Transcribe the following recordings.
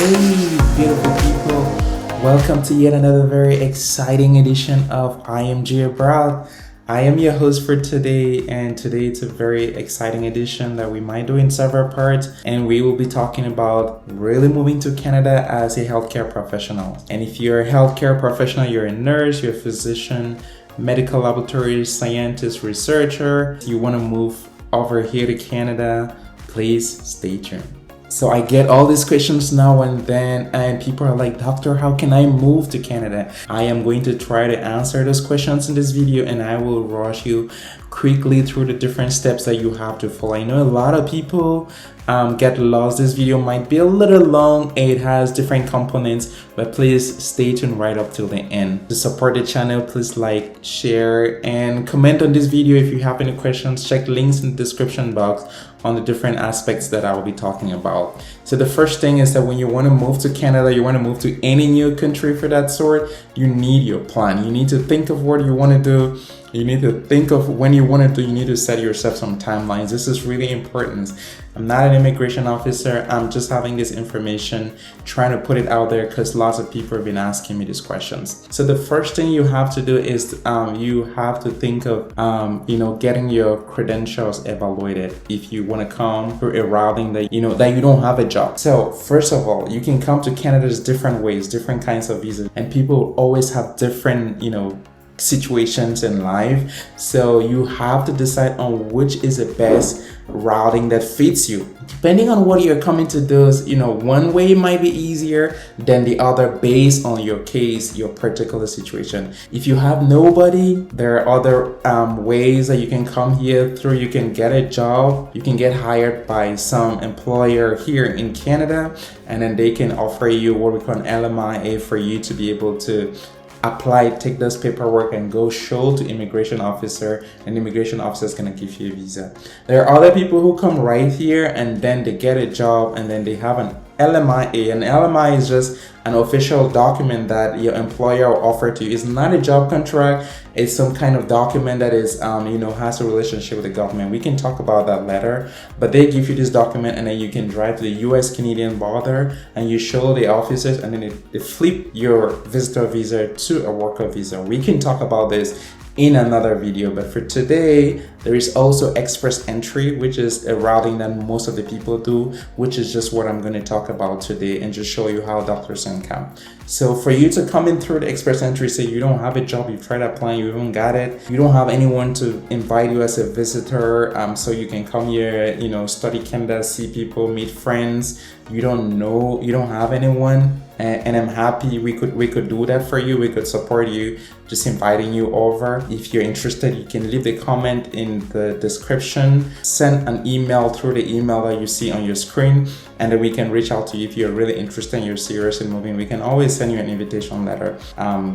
Hey, beautiful people. Welcome to yet another very exciting edition of IMG Abroad. I am your host for today, and today it's a very exciting edition that we might do in several parts, and we will be talking about really moving to Canada as a healthcare professional. And if you're a healthcare professional, you're a nurse, you're a physician, medical laboratory scientist, researcher, you want to move over here to Canada, please stay tuned. So I get all these questions now and then, and people are like, Doctor, how can I move to Canada? I am going to try to answer those questions in this video, and I will rush you quickly through the different steps that you have to follow. I know a lot of people get lost. This video might be a little long. It has different components, but please stay tuned right up till the end. To support the channel, please like, share, and comment on this video. If you have any questions, check links in the description box on the different aspects that I will be talking about. So the first thing is that when you want to move to Canada, you want to move to any new country for that sort, you need your plan. You need to think of what you want to do. You need to think of when you want to do. You need to set yourself some timelines. This is really important. I'm not an immigration officer. I'm just having this information, trying to put it out there because lots of people have been asking me these questions. So the first thing you have to do is you have to think of getting your credentials evaluated if you want to come through a routing that you don't have a job. So first of all, you can come to Canada's different ways, different kinds of visas, and people always have different situations in life. So you have to decide on which is the best routing that fits you. Depending on what you're coming to do, one way might be easier than the other based on your case, your particular situation. If you have nobody, there are other ways that you can come here through. You can get a job, you can get hired by some employer here in Canada, and then they can offer you what we call an LMIA for you to be able to apply, take this paperwork and go show to immigration officer, and the immigration officer is going to give you a visa. There are other people who come right here and then they get a job and then they have an LMIA. An LMIA is just an official document that your employer will offer to you. It's not a job contract. It's some kind of document that is, has a relationship with the government. We can talk about that later, but they give you this document and then you can drive to the US Canadian border and you show the officers, and then they flip your visitor visa to a worker visa. We can talk about this in another video, but for today there is also express entry, which is a routing that most of the people do, which is just what I'm going to talk about today and just show you how doctors can come. So for you to come in through the express entry, say you don't have a job, you've tried applying, you haven't got it, you don't have anyone to invite you as a visitor, so you can come here, study Canada, see people, meet friends, you don't have anyone, and I'm happy we could do that for you. We could support you, just inviting you over. If you're interested, you can leave a comment in the description, send an email through the email that you see on your screen, and then we can reach out to you if you're really interested and you're serious in moving. We can always send you an invitation letter.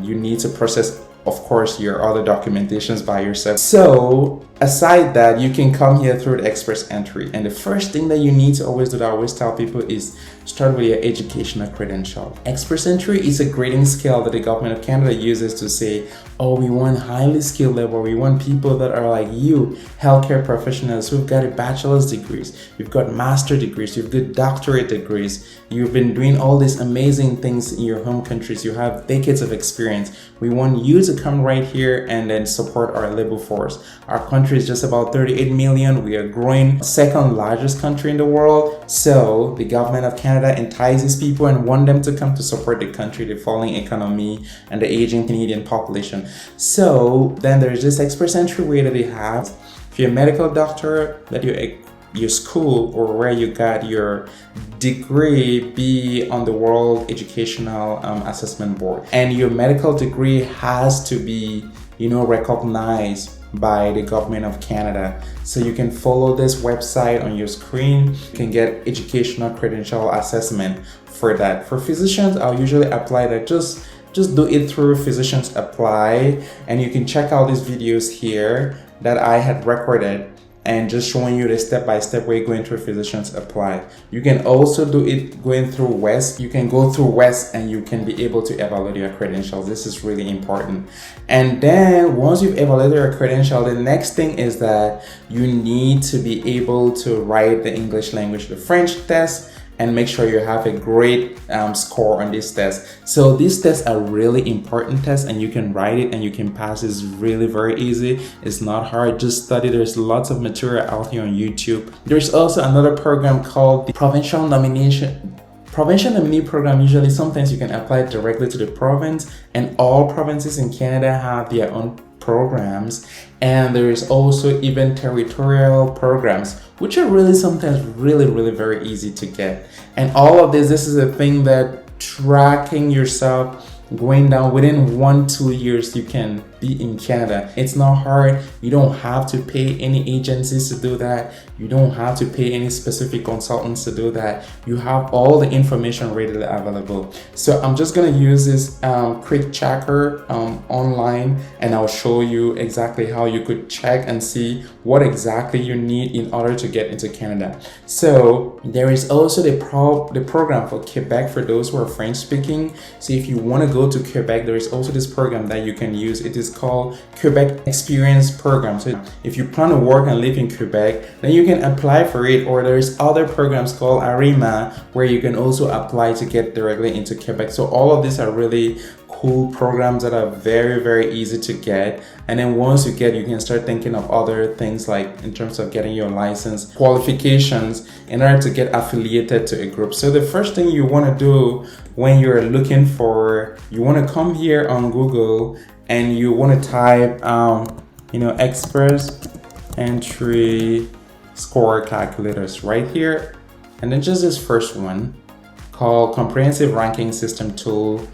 You need to process, of course, your other documentations by yourself. So aside that, you can come here through the express entry, and the first thing that you need to always do, that I always tell people, is start with your educational credential. Express entry is a grading scale that the government of Canada uses to say, oh, we want highly skilled labor, we want people that are like you, healthcare professionals who've got a bachelor's degrees, you've got master degrees, you've got doctorate degrees, you've been doing all these amazing things in your home countries, you have decades of experience. We want you to come right here and then support our labor force. Our country is just about 38 million. We are growing, second largest country in the world. So the government of Canada entices people and want them to come to support the country, the falling economy, and the aging Canadian population. So then there's this express entry way that they have. If you're a medical doctor, that your school or where you got your degree be on the World Educational Assessment Board, and your medical degree has to be recognized by the government of Canada. So you can follow this website on your screen. You can get educational credential assessment for that. For physicians, I'll usually apply that. Just do it through Physicians Apply, and you can check out these videos here that I had recorded and just showing you the step-by-step way going through Physicians Apply. You can also do it going through WES. You can go through WES and you can be able to evaluate your credentials. This is really important. And then once you've evaluated your credential, the next thing is that you need to be able to write the English language, the French test, and make sure you have a great score on this test. So these tests are really important tests, and you can write it and you can pass. It's really very easy. It's not hard. Just study. There's lots of material out here on YouTube. There's also another program called the Provincial Nomination. Provincial Nominee program, usually sometimes you can apply directly to the province, and all provinces in Canada have their own programs. And there is also even territorial programs, which are really sometimes really very easy to get. And all of this is a thing that tracking yourself going down within 1-2 years, you can be in Canada. It's not hard. You don't have to pay any agencies to do that. You don't have to pay any specific consultants to do that. You have all the information readily available. So I'm just going to use this quick checker online, and I'll show you exactly how you could check and see what exactly you need in order to get into Canada. So there is also the program for Quebec for those who are French speaking. So if you want to go to Quebec, there is also this program that you can use. It is called Quebec Experience Program. So if you plan to work and live in Quebec, then you can apply for it. Or there's other programs called ARIMA where you can also apply to get directly into Quebec. So all of these are really cool programs that are very easy to get. And then once you get, you can start thinking of other things, like in terms of getting your license qualifications in order to get affiliated to a group. So the first thing you want to do when you're looking for, you want to come here on Google and you want to type express entry score calculators right here, and then just this first one called comprehensive ranking system tool.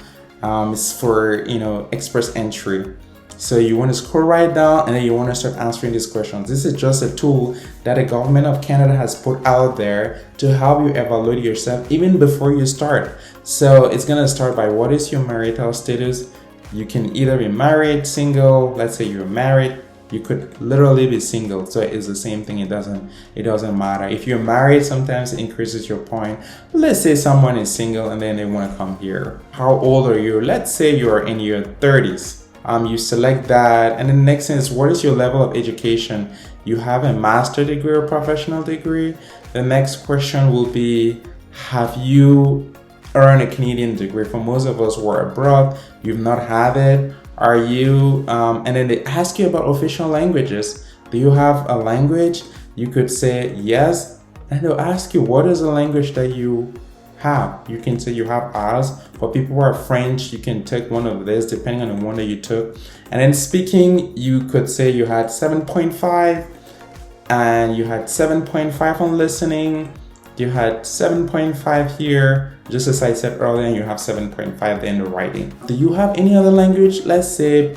Is for express entry. So you want to scroll right down, and then you want to start answering these questions. This is just a tool that the government of Canada has put out there to help you evaluate yourself even before you start. So it's gonna start by, what is your marital status? You can either be married, single. Let's say you're married. You could literally be single, so it's the same thing. It doesn't matter. If you're married, sometimes it increases your point. Let's say someone is single and then they want to come here. How old are you? Let's say you're in your 30s. You select that, and the next thing is, what is your level of education? You have a master's degree or professional degree? The next question will be, have you earned a Canadian degree? For most of us who are abroad, you've not had it. Are you and then they ask you about official languages. Do you have a language? You could say yes, and they'll ask you, what is the language that you have? You can say you have ours. For people who are French, you can take one of this depending on the one that you took. And then speaking, you could say you had 7.5, and you had 7.5 on listening. You had 7.5 here, just as I said earlier, and you have 7.5 in the writing. Do you have any other language? Let's say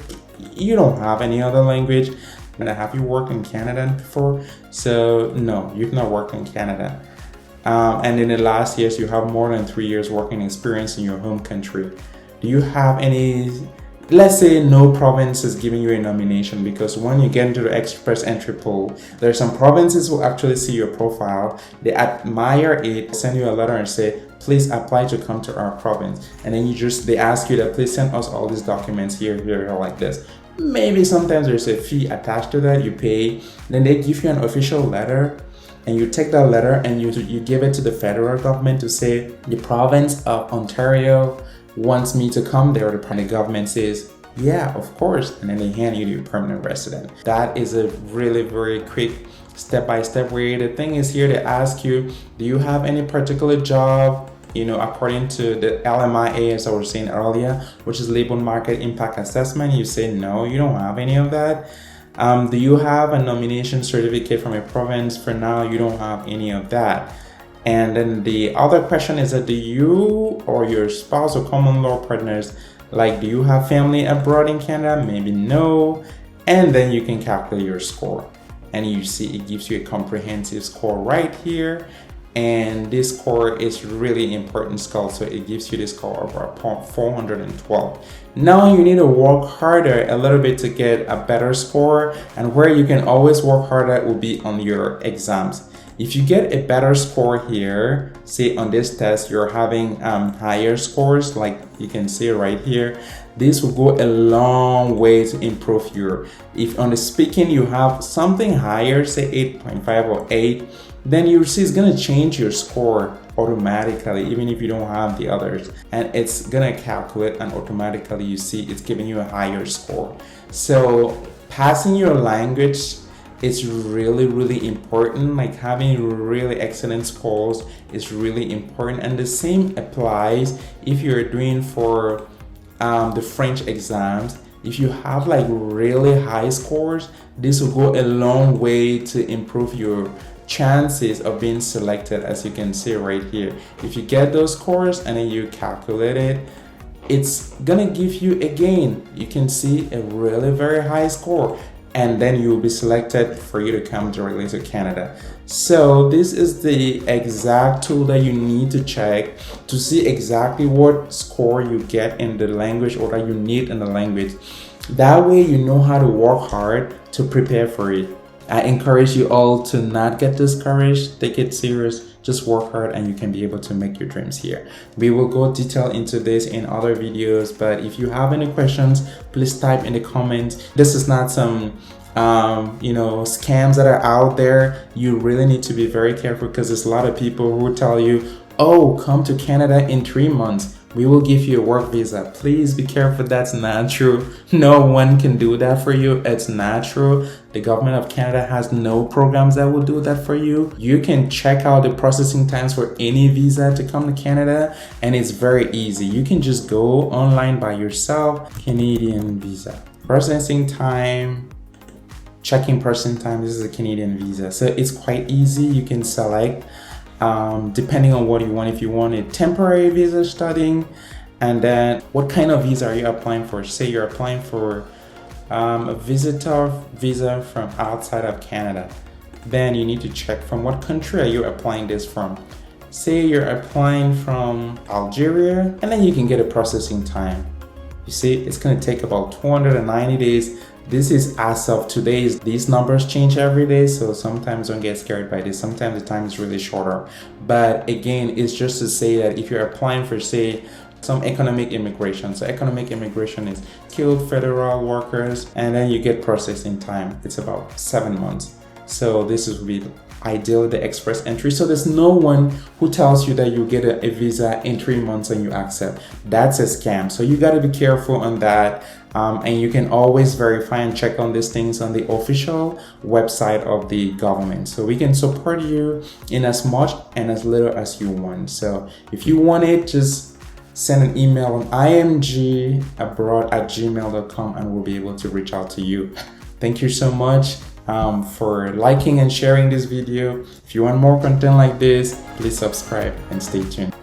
you don't have any other language. And have you worked in Canada before? So no, you've not worked in Canada. And in the last years, you have more than 3 years working experience in your home country. Do you have any? Let's say no province is giving you a nomination, because when you get into the express entry pool, there are some provinces who actually see your profile, they admire it, send you a letter and say, please apply to come to our province. And then they ask you that, please send us all these documents here, like this. Maybe sometimes there's a fee attached to that, you pay, then they give you an official letter, and you take that letter and you give it to the federal government to say, the province of Ontario wants me to come there. The government says, yeah, of course, and then they hand you your permanent resident. That is a really very quick step-by-step way. The thing is, here they ask you, do you have any particular job, according to the LMIA, as I was saying earlier, which is Labor Market Impact Assessment. You say no, you don't have any of that. Do you have a nomination certificate from a province? For now, you don't have any of that. And then the other question is that, do you or your spouse or common law partners, do you have family abroad in Canada? Maybe no. And then you can calculate your score. And you see it gives you a comprehensive score right here. And this score is really important score. So it gives you this score of 412. Now you need to work harder a little bit to get a better score. And where you can always work harder will be on your exams. If you get a better score here, say on this test, you're having higher scores, like you can see right here, this will go a long way to improve if on the speaking you have something higher, say 8.5 or 8, then you see it's going to change your score automatically, even if you don't have the others, and it's gonna calculate, and automatically you see it's giving you a higher score. So passing your language is really important. Like having really excellent scores is really important, and the same applies if you're doing for the French exams. If you have like really high scores, this will go a long way to improve your chances of being selected. As you can see right here, if you get those scores and then you calculate it, it's gonna give you, again, you can see a really very high score, and then you will be selected for you to come directly to Canada. So this is the exact tool that you need to check to see exactly what score you get in the language, or that you need in the language. That way you know how to work hard to prepare for it. I encourage you all to not get discouraged, take it serious, just work hard, and you can be able to make your dreams here. We will go detail into this in other videos, but if you have any questions, please type in the comments. This is not some scams that are out there. You really need to be very careful, because there's a lot of people who tell you, oh, come to Canada in 3 months, we will give you a work visa. Please be careful, that's not true. No one can do that for you. It's not true. The government of Canada has no programs that will do that for you. You can check out the processing times for any visa to come to Canada, and it's very easy. You can just go online by yourself. Canadian visa processing time, checking processing time. This is a Canadian visa, so it's quite easy. You can select depending on what you want. If you want a temporary visa studying, and then what kind of visa are you applying for? Say you're applying for a visitor visa from outside of Canada, then you need to check from what country are you applying this from. Say you're applying from Algeria, and then you can get a processing time. You see, it's going to take about 290 days. This is as of today. These numbers change every day, so sometimes don't get scared by this. Sometimes the time is really shorter. But again, it's just to say that if you're applying for, say, some economic immigration. So economic immigration is skilled federal workers, and then you get processing time. It's about 7 months. So this is be ideally the express entry. So there's no one who tells you that you get a visa in 3 months and you accept. That's a scam. So you got to be careful on that. And you can always verify and check on these things on the official website of the government. So we can support you in as much and as little as you want. So if you want it, just send an email on imgabroad@gmail.com, and we'll be able to reach out to you. Thank you so much for liking and sharing this video. If you want more content like this, please subscribe and stay tuned.